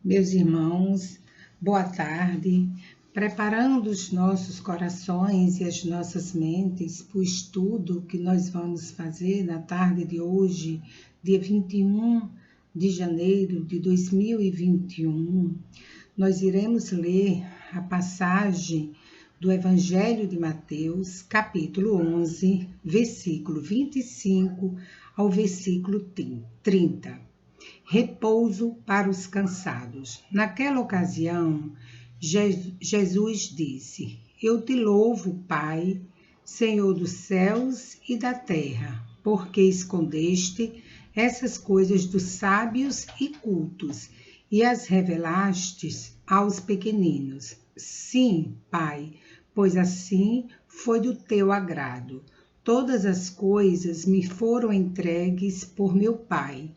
Meus irmãos, boa tarde. Preparando os nossos corações e as nossas mentes para o estudo que nós vamos fazer na tarde de hoje, dia 21 de janeiro de 2021, nós iremos ler a passagem do Evangelho de Mateus, capítulo 11, versículo 25 ao versículo 30. Repouso para os cansados. Naquela ocasião, Jesus disse: Eu te louvo, Pai, Senhor dos céus e da terra, porque escondeste essas coisas dos sábios e cultos e as revelastes aos pequeninos. Sim, Pai, pois assim foi do teu agrado. Todas as coisas me foram entregues por meu Pai.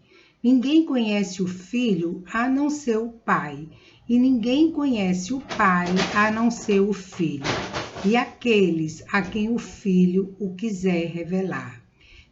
Ninguém conhece o Filho a não ser o Pai, e ninguém conhece o Pai a não ser o Filho, e aqueles a quem o Filho o quiser revelar.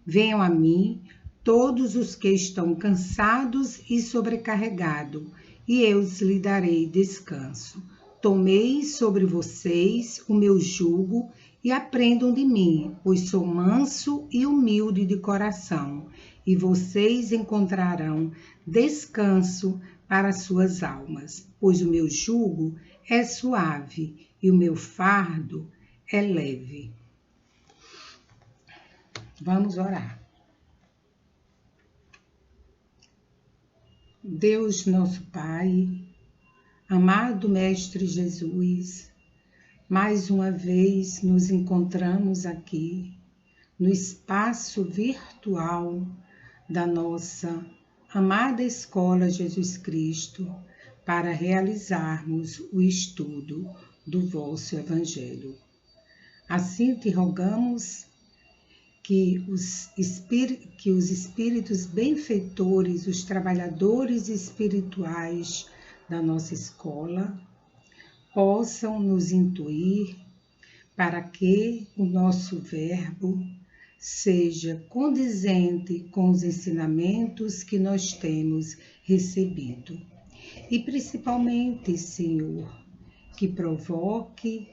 Venham a mim todos os que estão cansados e sobrecarregados, e eu lhes darei descanso. Tomei sobre vocês o meu jugo e aprendam de mim, pois sou manso e humilde de coração, e vocês encontrarão descanso para suas almas, pois o meu jugo é suave e o meu fardo é leve. Vamos orar. Deus nosso Pai, amado Mestre Jesus, mais uma vez nos encontramos aqui no espaço virtual da nossa amada Escola Jesus Cristo para realizarmos o estudo do vosso Evangelho. Assim te rogamos que os espíritos benfeitores, os trabalhadores espirituais da nossa escola, possam nos intuir para que o nosso verbo seja condizente com os ensinamentos que nós temos recebido. E principalmente, Senhor, que provoque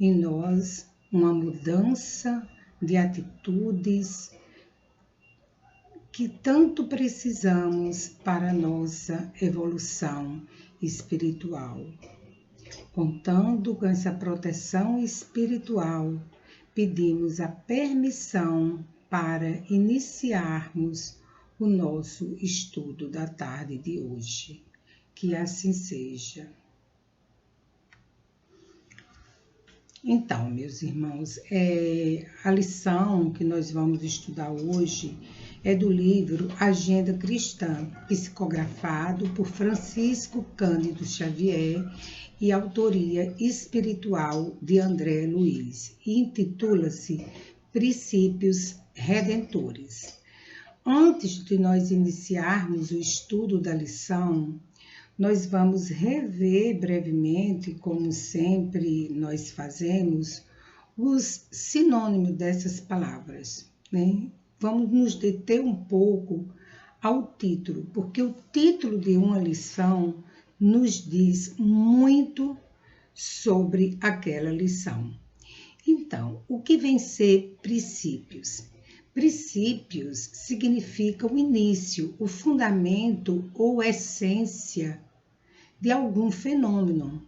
em nós uma mudança de atitudes que tanto precisamos para a nossa evolução espiritual. Contando com essa proteção espiritual, pedimos a permissão para iniciarmos o nosso estudo da tarde de hoje. Que assim seja. Então, meus irmãos, a lição que nós vamos estudar hoje é do livro Agenda Cristã, psicografado por Francisco Cândido Xavier e autoria espiritual de André Luiz, e intitula-se Princípios Redentores. Antes de nós iniciarmos o estudo da lição, nós vamos rever brevemente, como sempre nós fazemos, os sinônimos dessas palavras, né? Vamos nos deter um pouco ao título, porque o título de uma lição nos diz muito sobre aquela lição. Então, o que vem ser princípios? Princípios significa o início, o fundamento ou essência de algum fenômeno.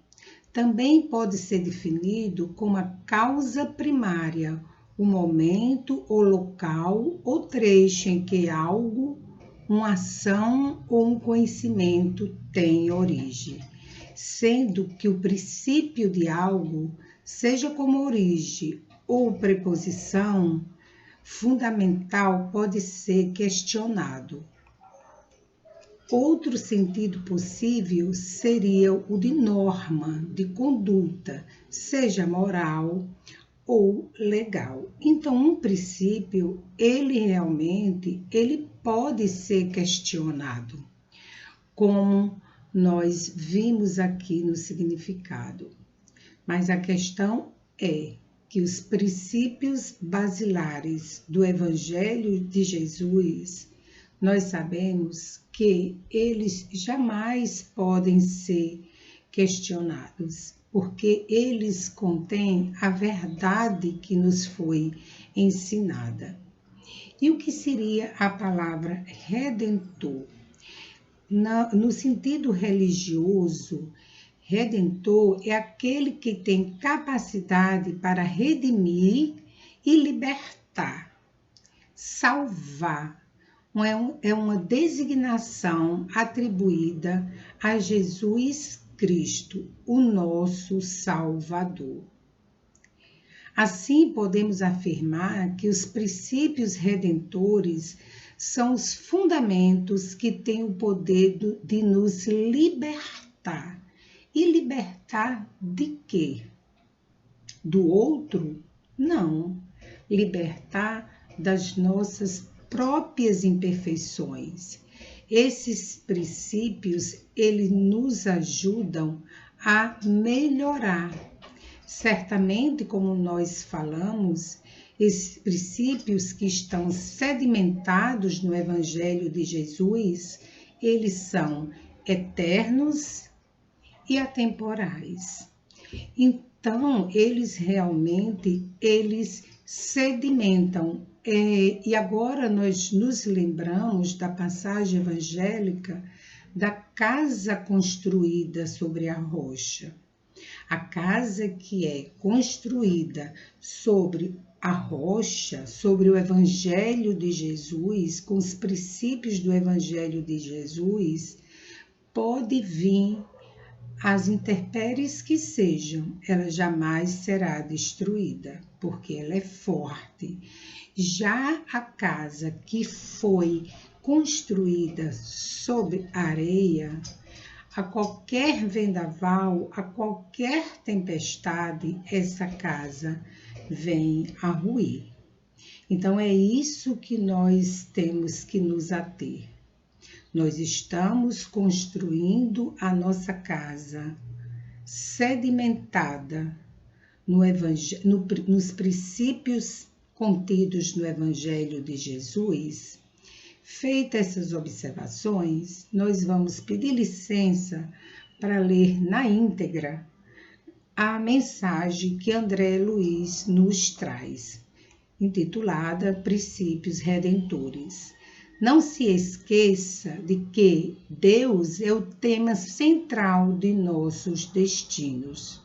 Também pode ser definido como a causa primária, o momento ou local ou trecho em que algo, uma ação ou um conhecimento tem origem, sendo que o princípio de algo, seja como origem ou preposição, fundamental pode ser questionado. Outro sentido possível seria o de norma, de conduta, seja moral ou legal. Então, um princípio, ele pode ser questionado, como nós vimos aqui no significado. Mas a questão é que os princípios basilares do Evangelho de Jesus nós sabemos que eles jamais podem ser questionados, porque eles contêm a verdade que nos foi ensinada. E o que seria a palavra redentor? No sentido religioso, redentor é aquele que tem capacidade para redimir e libertar, salvar. É uma designação atribuída a Jesus Cristo, o nosso Salvador. Assim, podemos afirmar que os princípios redentores são os fundamentos que têm o poder de nos libertar. E libertar de quê? Do outro? Não. Libertar das nossas próprias imperfeições. Esses princípios, eles nos ajudam a melhorar. Certamente, como nós falamos, esses princípios que estão sedimentados no Evangelho de Jesus, eles são eternos e atemporais. Então, eles sedimentam. E agora nós nos lembramos da passagem evangélica da casa construída sobre a rocha. A casa que é construída sobre a rocha, sobre o Evangelho de Jesus, com os princípios do Evangelho de Jesus, pode vir as intempéries que sejam, ela jamais será destruída, porque ela é forte. Já a casa que foi construída sobre areia, a qualquer vendaval, a qualquer tempestade, essa casa vem a ruir. Então é isso que nós temos que nos ater. Nós estamos construindo a nossa casa sedimentada nos princípios contidos no Evangelho de Jesus. Feitas essas observações, nós vamos pedir licença para ler na íntegra a mensagem que André Luiz nos traz, intitulada Princípios Redentores. Não se esqueça de que Deus é o tema central de nossos destinos.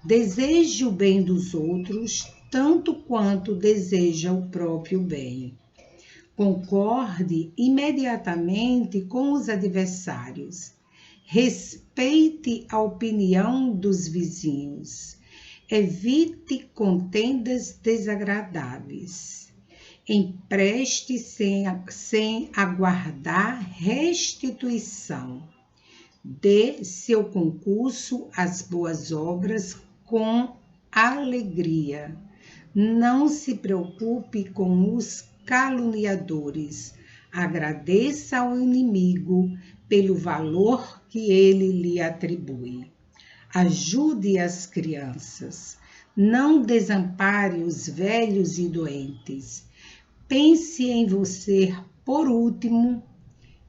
Deseje o bem dos outros tanto quanto deseja o próprio bem. Concorde imediatamente com os adversários. Respeite a opinião dos vizinhos. Evite contendas desagradáveis. Empreste sem aguardar restituição. Dê seu concurso às boas obras com alegria. Não se preocupe com os caluniadores. Agradeça ao inimigo pelo valor que ele lhe atribui. Ajude as crianças. Não desampare os velhos e doentes. Pense em você por último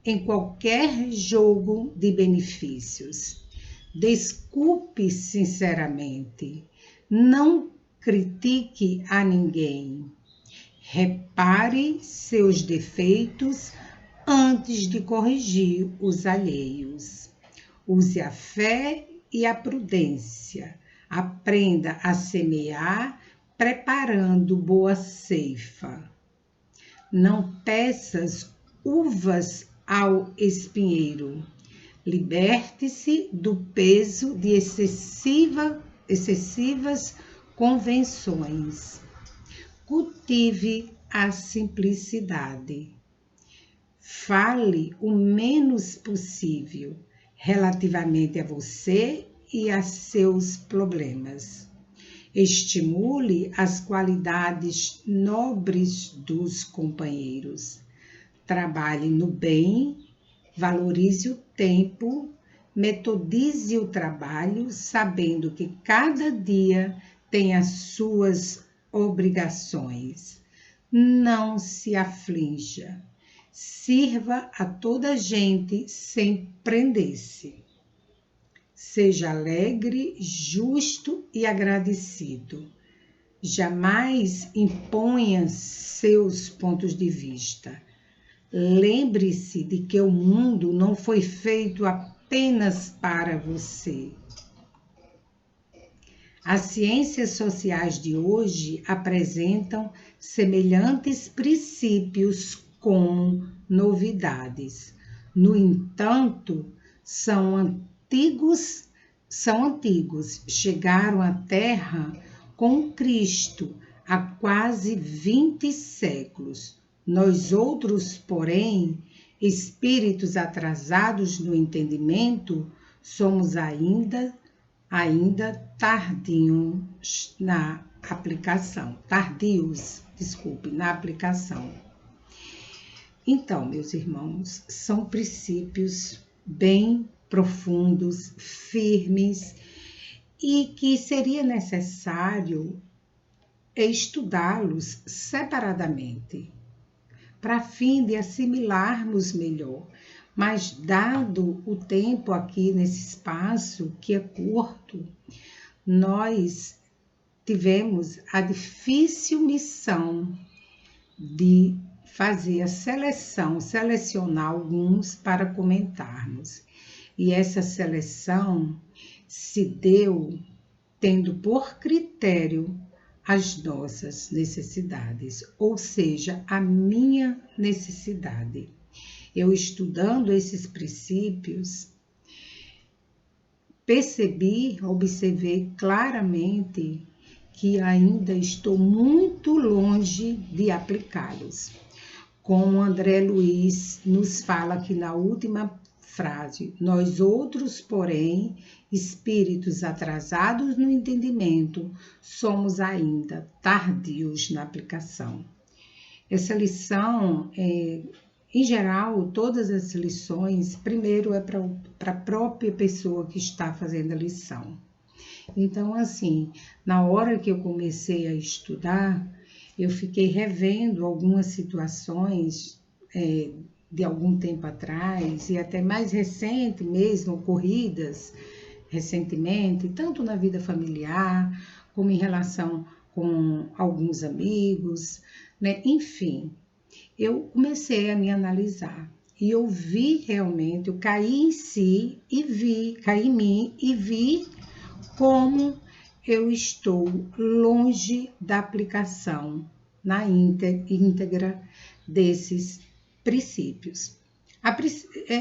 em qualquer jogo de benefícios. Desculpe sinceramente. Não critique a ninguém. Repare seus defeitos antes de corrigir os alheios. Use a fé e a prudência. Aprenda a semear, preparando boa ceifa. Não peças uvas ao espinheiro. Liberte-se do peso de excessivas convenções. Cultive a simplicidade. Fale o menos possível relativamente a você e a seus problemas. Estimule as qualidades nobres dos companheiros. Trabalhe no bem, valorize o tempo, metodize o trabalho, sabendo que cada dia tem as suas obrigações. Não se aflinja. Sirva a toda gente sem prender-se. Seja alegre, justo e agradecido. Jamais imponha seus pontos de vista. Lembre-se de que o mundo não foi feito apenas para você. As ciências sociais de hoje apresentam semelhantes princípios com novidades. No entanto, são antigos, chegaram à Terra com Cristo há quase 20 séculos. Nós outros, porém, espíritos atrasados no entendimento, somos ainda tardios na aplicação. Então, meus irmãos, são princípios bem profundos, firmes, e que seria necessário estudá-los separadamente, para fim de assimilarmos melhor. Mas dado o tempo aqui nesse espaço, que é curto, nós tivemos a difícil missão de fazer a selecionar alguns para comentarmos. E essa seleção se deu tendo por critério as nossas necessidades, ou seja, a minha necessidade. Eu estudando esses princípios, observei claramente que ainda estou muito longe de aplicá-los. Como André Luiz nos fala aqui na última frase, nós outros, porém, espíritos atrasados no entendimento, somos ainda tardios na aplicação. Essa lição, em geral, todas as lições, primeiro é para a própria pessoa que está fazendo a lição. Então, assim, na hora que eu comecei a estudar, eu fiquei revendo algumas situações de algum tempo atrás, e até mais recente mesmo, ocorridas recentemente, tanto na vida familiar, como em relação com alguns amigos, né? Enfim, eu comecei a me analisar e eu vi realmente, eu caí em mim e vi como eu estou longe da aplicação na íntegra desses princípios.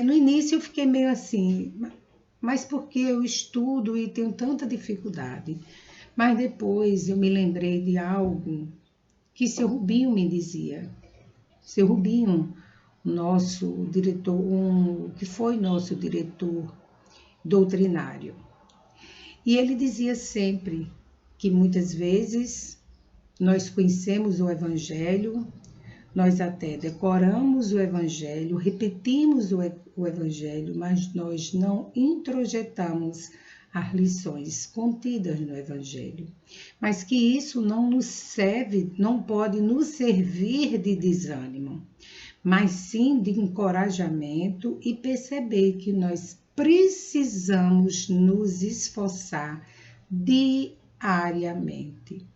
No início eu fiquei meio assim, mas por que eu estudo e tenho tanta dificuldade? Mas depois eu me lembrei de algo que seu Rubinho me dizia. Seu Rubinho, nosso diretor, que foi nosso diretor doutrinário. E ele dizia sempre que muitas vezes nós conhecemos o Evangelho, nós até decoramos o Evangelho, repetimos o Evangelho, mas nós não introjetamos as lições contidas no Evangelho. Mas que isso não nos serve, não pode nos servir de desânimo, mas sim de encorajamento e perceber que nós precisamos nos esforçar diariamente.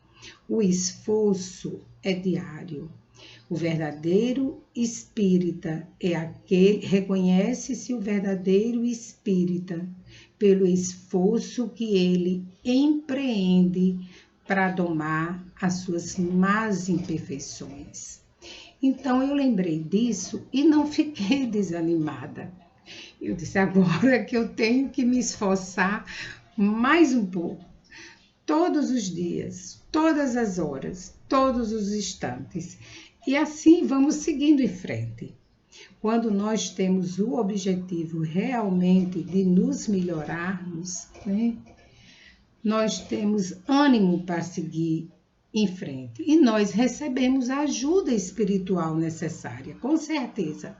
O esforço é diário. O verdadeiro espírita é aquele, reconhece-se o verdadeiro espírita pelo esforço que ele empreende para domar as suas más imperfeições. Então eu lembrei disso e não fiquei desanimada. Eu disse, agora que eu tenho que me esforçar mais um pouco, todos os dias, todas as horas, todos os instantes. E assim vamos seguindo em frente. Quando nós temos o objetivo realmente de nos melhorarmos, né, nós temos ânimo para seguir em frente. E nós recebemos a ajuda espiritual necessária, com certeza.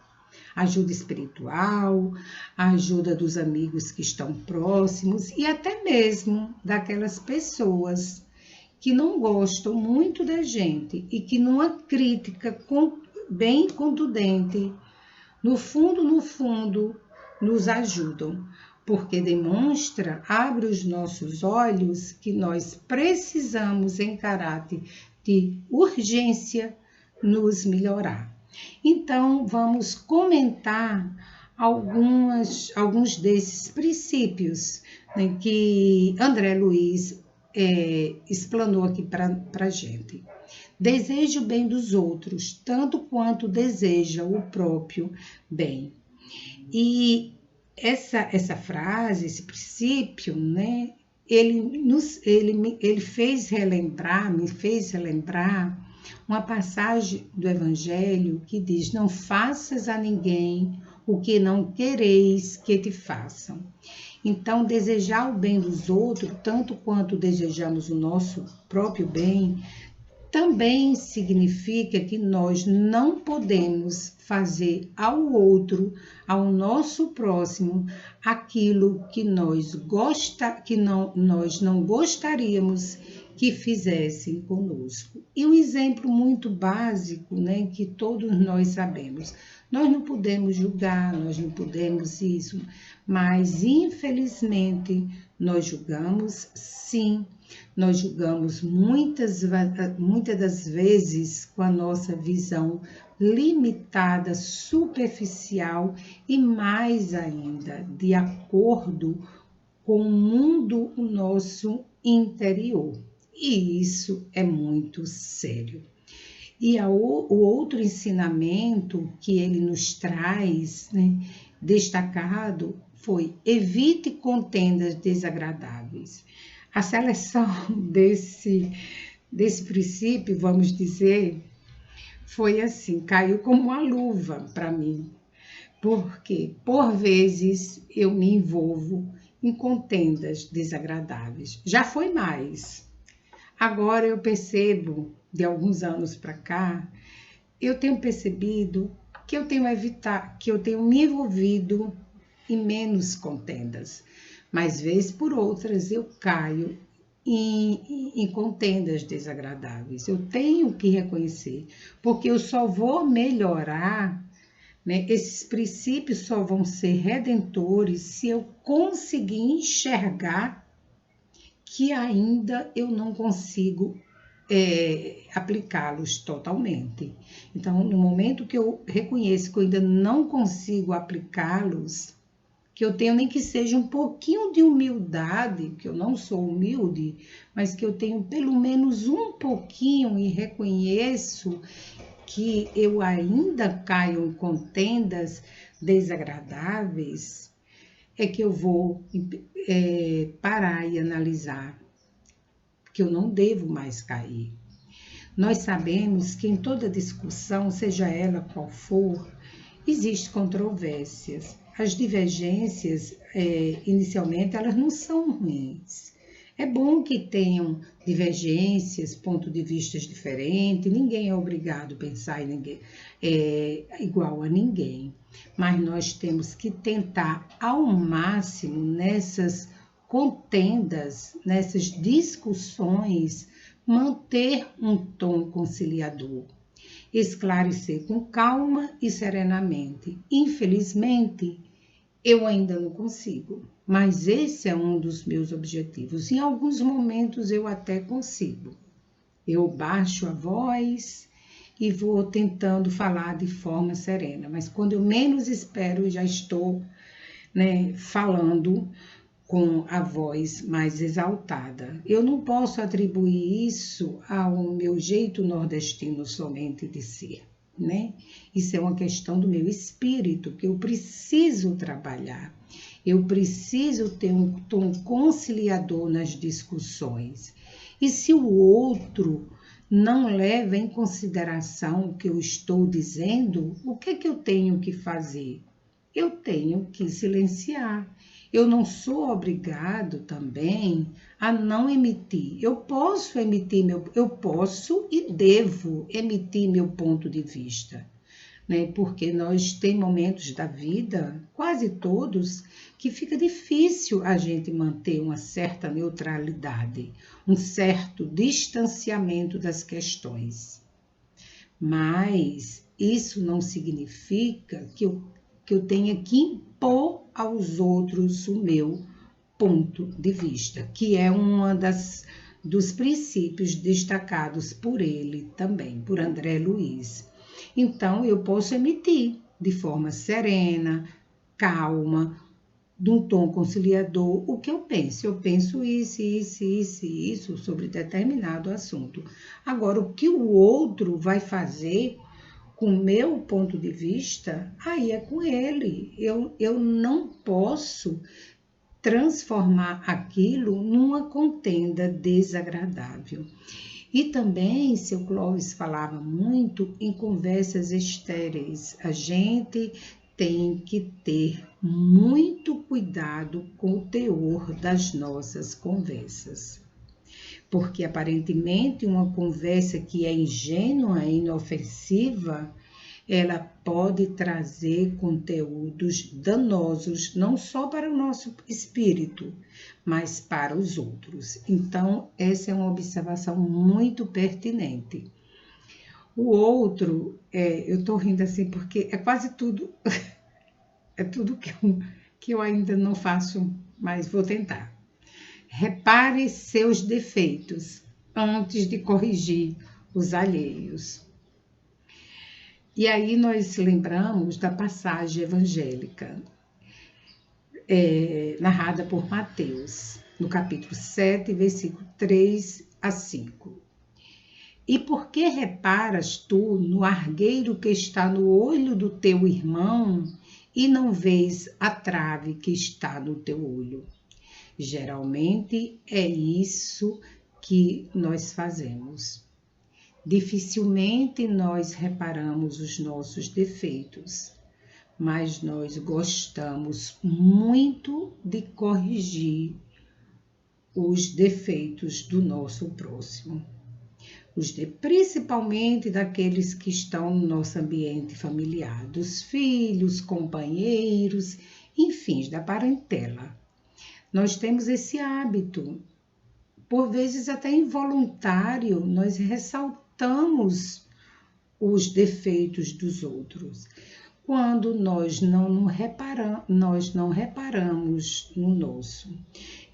Ajuda espiritual, a ajuda dos amigos que estão próximos e até mesmo daquelas pessoas que não gostam muito da gente e que numa crítica bem contundente no fundo, nos ajudam, porque demonstra, abre os nossos olhos que nós precisamos, em caráter de urgência, nos melhorar. Então, vamos comentar alguns desses princípios, né, que André Luiz explanou aqui para a gente. Deseje o bem dos outros, tanto quanto deseja o próprio bem. E essa frase, esse princípio, né, ele fez relembrar, me fez relembrar uma passagem do Evangelho que diz: não faças a ninguém o que não quereis que te façam. Então, desejar o bem dos outros, tanto quanto desejamos o nosso próprio bem, também significa que nós não podemos fazer ao outro, ao nosso próximo, aquilo que nós não gostaríamos que fizessem conosco. E um exemplo muito básico, né, que todos nós sabemos: nós não podemos julgar, nós não podemos isso, mas infelizmente nós julgamos, sim. Nós julgamos muitas das vezes com a nossa visão limitada, superficial e mais ainda, de acordo com o mundo nosso interior. E isso é muito sério. E o outro ensinamento que ele nos traz, né, destacado, foi: evite contendas desagradáveis. A seleção desse princípio, vamos dizer, foi assim, caiu como uma luva para mim, porque por vezes eu me envolvo em contendas desagradáveis. Já foi mais. Agora eu percebo, de alguns anos para cá, eu tenho percebido que eu tenho me envolvido em menos contendas. Mas, vez por outras, eu caio em contendas desagradáveis. Eu tenho que reconhecer, porque eu só vou melhorar, né? Esses princípios só vão ser redentores se eu conseguir enxergar que ainda eu não consigo aplicá-los totalmente. Então, no momento que eu reconheço que eu ainda não consigo aplicá-los, que eu tenho nem que seja um pouquinho de humildade, que eu não sou humilde, mas que eu tenho pelo menos um pouquinho e reconheço que eu ainda caio em contendas desagradáveis, é que eu vou parar e analisar que eu não devo mais cair. Nós sabemos que em toda discussão, seja ela qual for, existem controvérsias. As divergências, inicialmente, elas não são ruins. É bom que tenham divergências, pontos de vista diferentes, ninguém é obrigado a pensar igual a ninguém. Mas nós temos que tentar, ao máximo, nessas contendas, nessas discussões, manter um tom conciliador. Esclarecer com calma e serenamente. Infelizmente, eu ainda não consigo, mas esse é um dos meus objetivos. Em alguns momentos eu até consigo. Eu baixo a voz e vou tentando falar de forma serena, mas quando eu menos espero, já estou, né, falando com a voz mais exaltada. Eu não posso atribuir isso ao meu jeito nordestino somente de ser, né? Isso é uma questão do meu espírito, que eu preciso trabalhar. Eu preciso ter um tom conciliador nas discussões. E se o outro não leva em consideração o que eu estou dizendo, o que é que eu tenho que fazer? Eu tenho que silenciar. Eu não sou obrigado também a não emitir. Eu posso e devo emitir meu ponto de vista, né? Porque nós tem momentos da vida, quase todos, que fica difícil a gente manter uma certa neutralidade, um certo distanciamento das questões. Mas isso não significa que eu tenha que impor aos outros o meu ponto de vista, que é dos princípios destacados por ele também, por André Luiz. Então, eu posso emitir de forma serena, calma, de um tom conciliador, o que eu penso. Eu penso isso sobre determinado assunto. Agora, o que o outro vai fazer com o meu ponto de vista, aí é com ele. Eu não posso transformar aquilo numa contenda desagradável. E também, seu Clóvis falava muito em conversas estéreis. A gente tem que ter muito cuidado com o teor das nossas conversas. Porque, aparentemente, uma conversa que é ingênua e inofensiva, ela pode trazer conteúdos danosos, não só para o nosso espírito, mas para os outros. Então, essa é uma observação muito pertinente. O outro, eu estou rindo assim porque é quase tudo, é tudo que eu ainda não faço, mas vou tentar. Repare seus defeitos antes de corrigir os alheios. E aí nós lembramos da passagem evangélica narrada por Mateus, no capítulo 7, versículo 3 a 5. E por que reparas tu no argueiro que está no olho do teu irmão e não vês a trave que está no teu olho? Geralmente é isso que nós fazemos. Dificilmente nós reparamos os nossos defeitos, mas nós gostamos muito de corrigir os defeitos do nosso próximo. Principalmente daqueles que estão no nosso ambiente familiar, dos filhos, companheiros, enfim, da parentela. Nós temos esse hábito, por vezes até involuntário, nós ressaltamos os defeitos dos outros, quando nós não reparamos no nosso.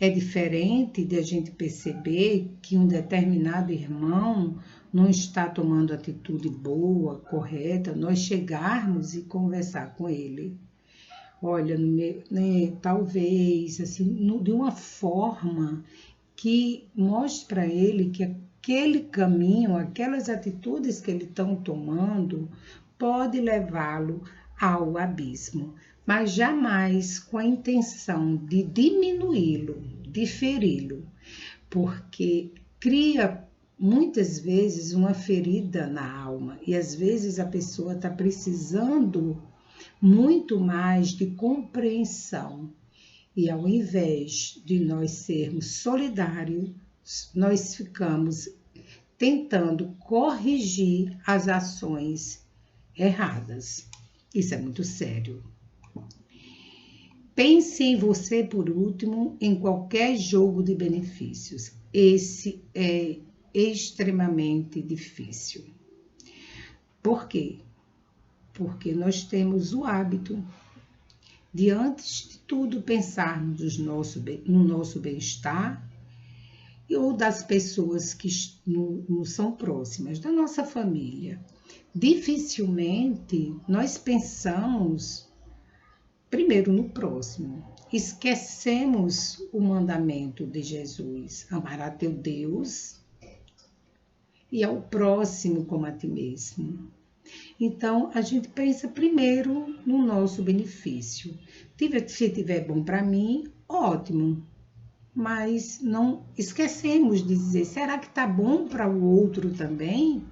É diferente de a gente perceber que um determinado irmão não está tomando atitude boa, correta, nós chegarmos e conversar com ele. Olha, talvez, assim, de uma forma que mostre para ele que aquele caminho, aquelas atitudes que ele está tomando, pode levá-lo ao abismo, mas jamais com a intenção de diminuí-lo, de feri-lo, porque cria muitas vezes uma ferida na alma e às vezes a pessoa está precisando muito mais de compreensão. E ao invés de nós sermos solidários, nós ficamos tentando corrigir as ações erradas. Isso é muito sério. Pense em você por último em qualquer jogo de benefícios. Esse é extremamente difícil. Por quê? Porque nós temos o hábito de, antes de tudo, pensarmos no nosso bem-estar ou das pessoas que nos são próximas, da nossa família. Dificilmente nós pensamos primeiro no próximo. Esquecemos o mandamento de Jesus: amar a teu Deus e ao próximo como a ti mesmo. Então, a gente pensa primeiro no nosso benefício. Se tiver bom para mim, ótimo. Mas não esquecemos de dizer, será que está bom para o outro também?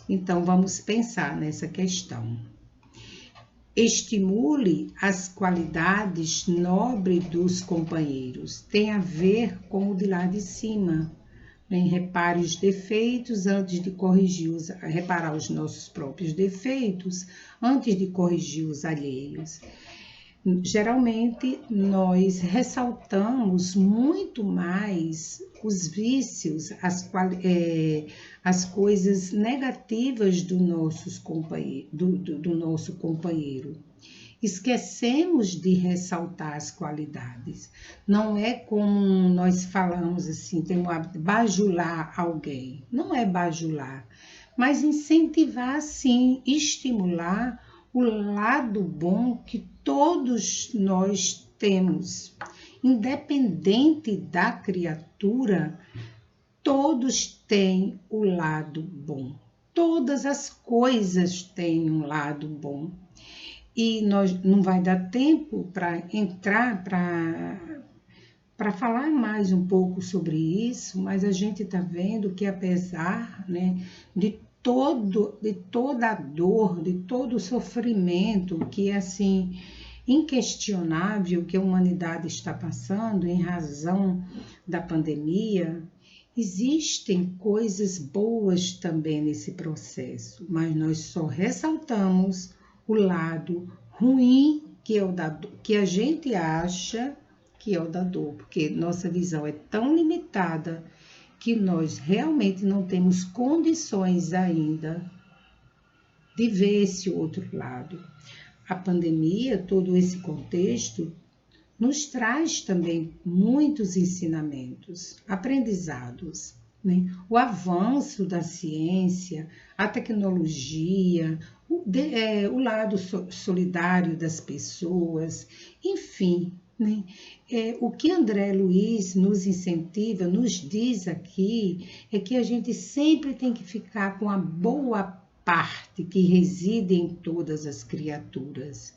Então, vamos pensar nessa questão. Estimule as qualidades nobres dos companheiros. Tem a ver com o de lá de cima. Repare os defeitos antes de reparar os nossos próprios defeitos antes de corrigir os alheios. Geralmente, nós ressaltamos muito mais os vícios, as coisas negativas do nosso companheiro. Esquecemos de ressaltar as qualidades. Não é como nós falamos assim, temos a bajular alguém. Não é bajular, mas incentivar sim, estimular o lado bom que todos nós temos. Independente da criatura, todos têm o lado bom. Todas as coisas têm um lado bom. E nós não vai dar tempo para entrar para falar mais um pouco sobre isso, mas a gente está vendo que apesar, né, de toda a dor, de todo o sofrimento que é assim inquestionável que a humanidade está passando em razão da pandemia, existem coisas boas também nesse processo, mas nós só ressaltamos o lado ruim que é o da dor, que a gente acha que é o da dor, porque nossa visão é tão limitada que nós realmente não temos condições ainda de ver esse outro lado. A pandemia, todo esse contexto, nos traz também muitos ensinamentos, aprendizados, né? O avanço da ciência, a tecnologia, o lado solidário das pessoas, enfim, né? O que André Luiz nos incentiva, nos diz aqui, é que a gente sempre tem que ficar com a boa parte que reside em todas as criaturas.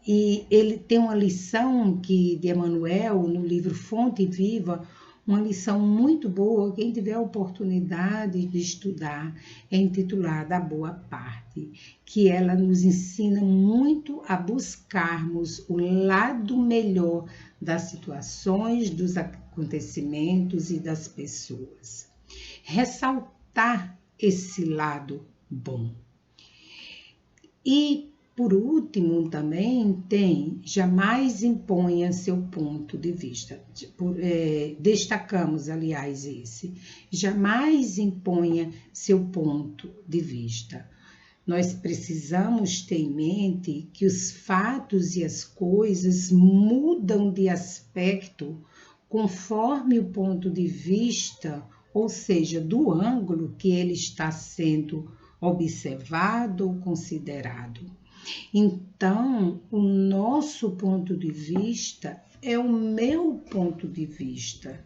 E ele tem uma lição de Emmanuel, no livro Fonte Viva, uma lição muito boa, quem tiver a oportunidade de estudar, é intitulada A Boa Parte, que ela nos ensina muito a buscarmos o lado melhor das situações, dos acontecimentos e das pessoas. Ressaltar esse lado bom. E por último, também tem, jamais imponha seu ponto de vista. Destacamos, aliás, esse. Jamais imponha seu ponto de vista. Nós precisamos ter em mente que os fatos e as coisas mudam de aspecto conforme o ponto de vista, ou seja, do ângulo que ele está sendo observado ou considerado. Então, o nosso ponto de vista é o meu ponto de vista.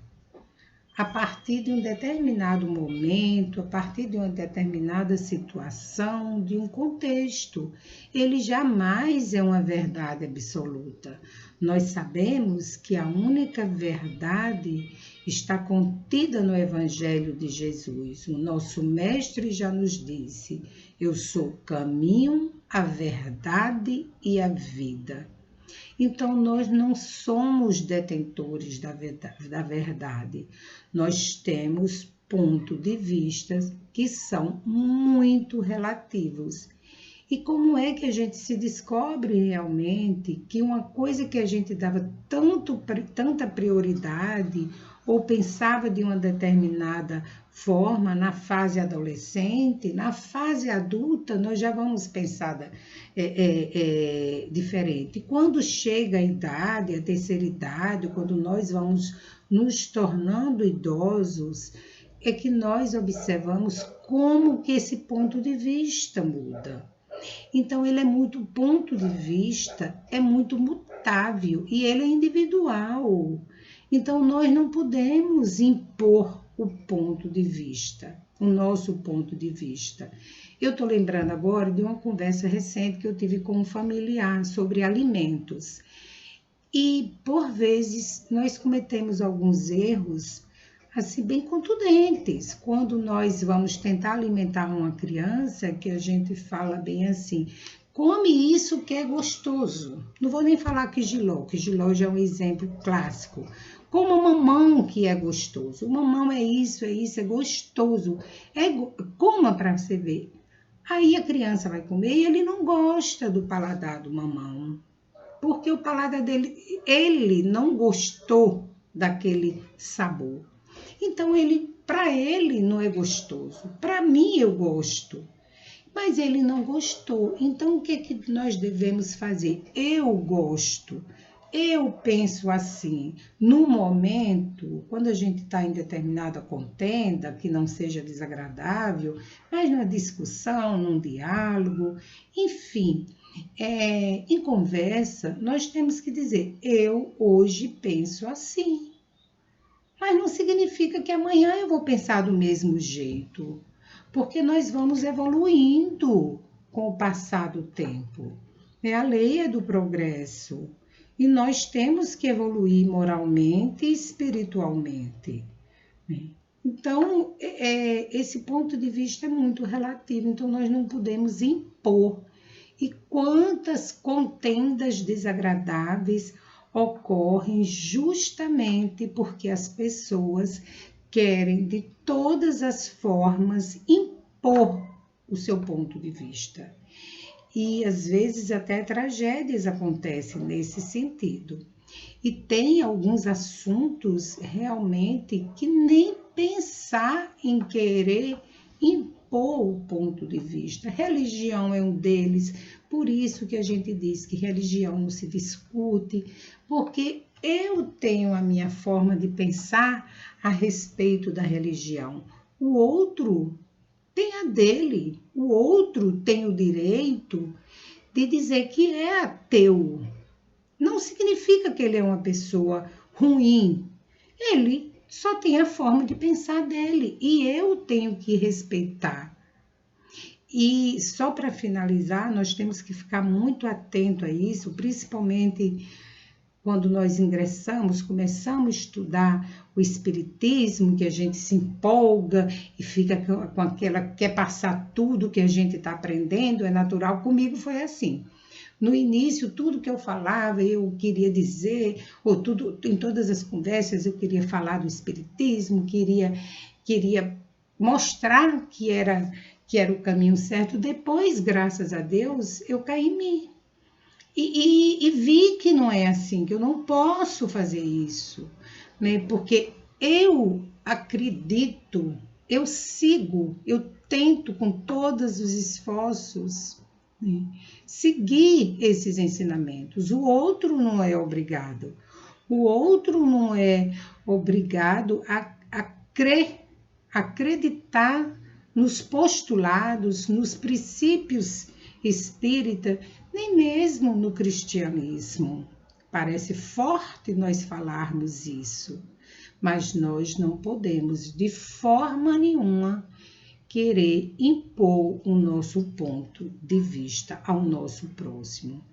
A partir de um determinado momento, a partir de uma determinada situação, de um contexto, ele jamais é uma verdade absoluta. Nós sabemos que a única verdade está contida no Evangelho de Jesus. O nosso mestre já nos disse: eu sou o caminho, a verdade e a vida. Então, nós não somos detentores da verdade. Nós temos pontos de vista que são muito relativos. E como é que a gente se descobre realmente que uma coisa que a gente dava tanta prioridade ou pensava de uma determinada forma na fase adolescente, na fase adulta nós já vamos pensar diferente. Quando chega a idade, a terceira idade, quando nós vamos nos tornando idosos, é que nós observamos como que esse ponto de vista muda. Então, o ponto de vista é muito mutável e ele é individual. Então, nós não podemos impor o ponto de vista, o nosso ponto de vista. Eu estou lembrando agora de uma conversa recente que eu tive com um familiar sobre alimentos. E, por vezes, nós cometemos alguns erros assim, bem contundentes. Quando nós vamos tentar alimentar uma criança, que a gente fala bem assim, come isso que é gostoso. Não vou nem falar que jiló já é um exemplo clássico. Coma mamão que é gostoso. O mamão é isso, é gostoso. Coma para você ver. Aí a criança vai comer e ele não gosta do paladar do mamão. porque o paladar dele, ele não gostou daquele sabor. Então, para ele não é gostoso. Para mim, eu gosto. Mas ele não gostou. Então, o que nós devemos fazer? Eu gosto. Eu penso assim, no momento, quando a gente está em determinada contenda, que não seja desagradável, mas numa discussão, num diálogo, enfim, em conversa, nós temos que dizer, eu hoje penso assim. Mas não significa que amanhã eu vou pensar do mesmo jeito, porque nós vamos evoluindo com o passar do tempo. É a lei do progresso. E nós temos que evoluir moralmente e espiritualmente. Então, esse ponto de vista é muito relativo. Então, nós não podemos impor. E quantas contendas desagradáveis ocorrem justamente porque as pessoas querem de todas as formas impor o seu ponto de vista. E às vezes até tragédias acontecem nesse sentido. E tem alguns assuntos realmente que nem pensar em querer impor o ponto de vista. Religião é um deles, por isso que a gente diz que religião não se discute, porque eu tenho a minha forma de pensar a respeito da religião. O outro tem a dele, o outro tem o direito de dizer que é ateu. Não significa que ele é uma pessoa ruim. Ele só tem a forma de pensar dele e eu tenho que respeitar. E só para finalizar, nós temos que ficar muito atento a isso, principalmente quando nós ingressamos, começamos a estudar o espiritismo, que a gente se empolga e fica com aquela, quer passar tudo que a gente está aprendendo, é natural. Comigo foi assim. No início, tudo que eu falava, eu queria dizer, ou tudo, em todas as conversas, eu queria falar do espiritismo, queria mostrar que era o caminho certo. Depois, graças a Deus, eu caí em mim. E vi que não é assim, que eu não posso fazer isso, né? Porque eu acredito, eu sigo, eu tento com todos os esforços, né, seguir esses ensinamentos. O outro não é obrigado. O outro não é obrigado a crer, a acreditar nos postulados, nos princípios espírita, nem mesmo no cristianismo. Parece forte nós falarmos isso, mas nós não podemos de forma nenhuma querer impor o nosso ponto de vista ao nosso próximo.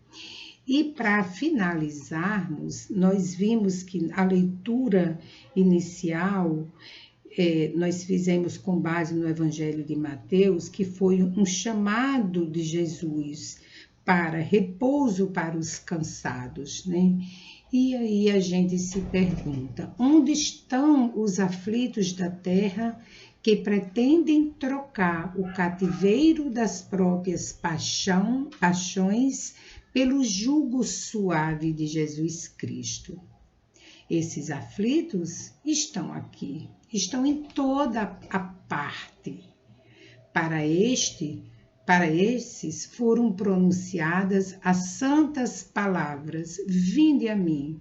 E para finalizarmos, nós vimos que a leitura inicial nós fizemos com base no Evangelho de Mateus, que foi um chamado de Jesus para repouso para os cansados, né? E aí a gente se pergunta, onde estão os aflitos da terra que pretendem trocar o cativeiro das próprias paixões pelo jugo suave de Jesus Cristo? Esses aflitos estão aqui, estão em toda a parte. Para esses foram pronunciadas as santas palavras: vinde a mim.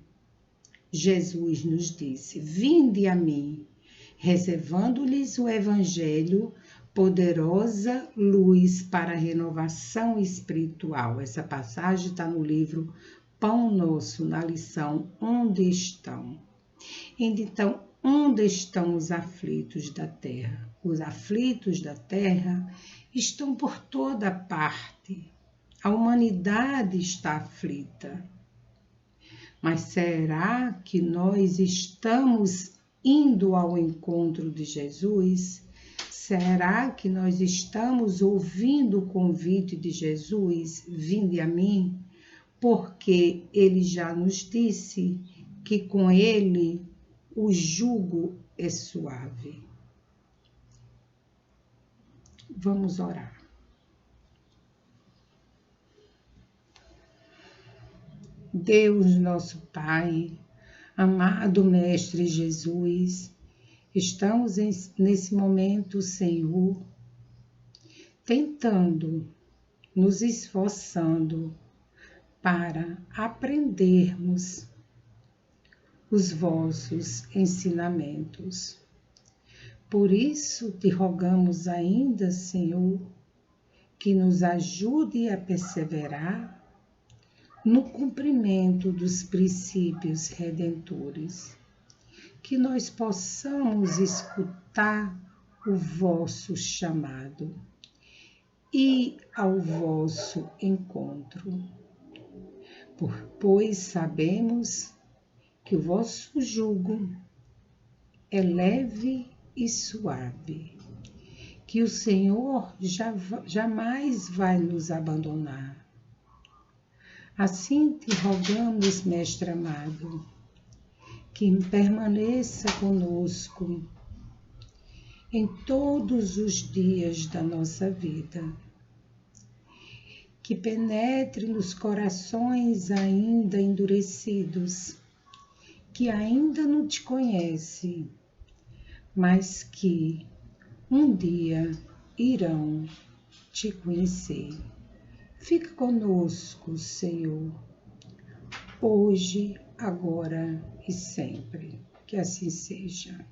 Jesus nos disse: vinde a mim, reservando-lhes o Evangelho, poderosa luz para a renovação espiritual. Essa passagem está no livro Pão Nosso, na lição Onde Estão? Então, onde estão os aflitos da terra? Os aflitos da terra estão por toda parte. A humanidade está aflita. Mas será que nós estamos indo ao encontro de Jesus? Será que nós estamos ouvindo o convite de Jesus? Vinde a mim? Porque ele já nos disse que com ele o jugo é suave. Vamos orar. Deus nosso Pai, amado Mestre Jesus, estamos nesse momento, Senhor, tentando, nos esforçando para aprendermos os vossos ensinamentos. Por isso te rogamos ainda, Senhor, que nos ajude a perseverar no cumprimento dos princípios redentores, que nós possamos escutar o vosso chamado e ao vosso encontro, pois sabemos que o vosso jugo é leve e suave, que o Senhor jamais vai nos abandonar. Assim te rogamos, Mestre amado, que permaneça conosco em todos os dias da nossa vida, que penetre nos corações ainda endurecidos, que ainda não te conhecem, mas que um dia irão te conhecer. Fica conosco, Senhor, hoje, agora e sempre. Que assim seja.